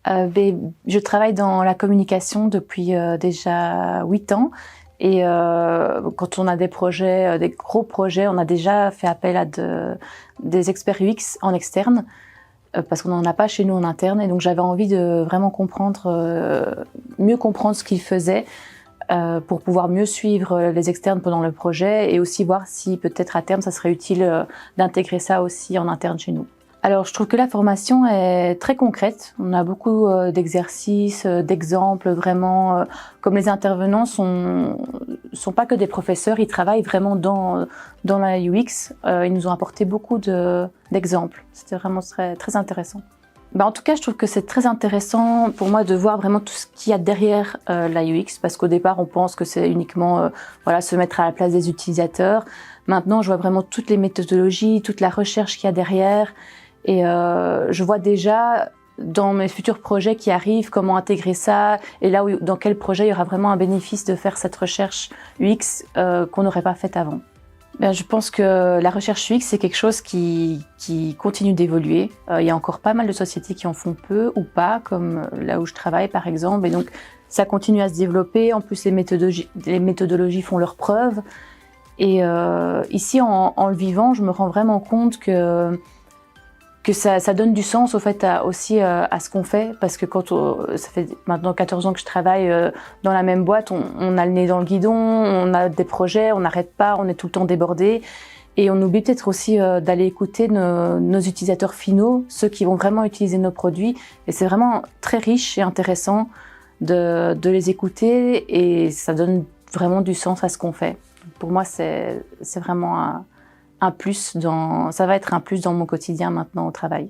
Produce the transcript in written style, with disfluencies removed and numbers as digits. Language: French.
Je travaille dans la communication depuis déjà 8 ans. Et quand on a des projets, des gros projets, on a déjà fait appel à des experts UX en externe, parce qu'on n'en a pas chez nous en interne. Et donc j'avais envie de vraiment mieux comprendre ce qu'ils faisaient, pour pouvoir mieux suivre les externes pendant le projet et aussi voir si peut-être à terme ça serait utile d'intégrer ça aussi en interne chez nous. Alors je trouve que la formation est très concrète, on a beaucoup d'exercices, d'exemples vraiment, comme les intervenants sont pas que des professeurs, ils travaillent vraiment dans la UX, ils nous ont apporté beaucoup d'exemples, c'était vraiment très intéressant. En tout cas, je trouve que c'est très intéressant pour moi de voir vraiment tout ce qu'il y a derrière la UX, parce qu'au départ, on pense que c'est uniquement voilà, se mettre à la place des utilisateurs. Maintenant, je vois vraiment toutes les méthodologies, toute la recherche qu'il y a derrière, et je vois déjà dans mes futurs projets qui arrivent comment intégrer ça, et là où, dans quel projet il y aura vraiment un bénéfice de faire cette recherche UX qu'on n'aurait pas faite avant. Je pense que la recherche UX, c'est quelque chose qui continue d'évoluer. Il y a encore pas mal de sociétés qui en font peu ou pas, comme là où je travaille par exemple. Et donc, ça continue à se développer. En plus, les méthodologies font leurs preuves. Et ici, en le vivant, je me rends vraiment compte que ça donne du sens au fait aussi à ce qu'on fait, parce que ça fait maintenant 14 ans que je travaille dans la même boîte, on a le nez dans le guidon, on a des projets, on n'arrête pas, on est tout le temps débordé, et on oublie peut-être aussi d'aller écouter nos utilisateurs finaux, ceux qui vont vraiment utiliser nos produits, et c'est vraiment très riche et intéressant de les écouter, et ça donne vraiment du sens à ce qu'on fait. Pour moi, c'est vraiment un plus ça va être un plus dans mon quotidien maintenant au travail.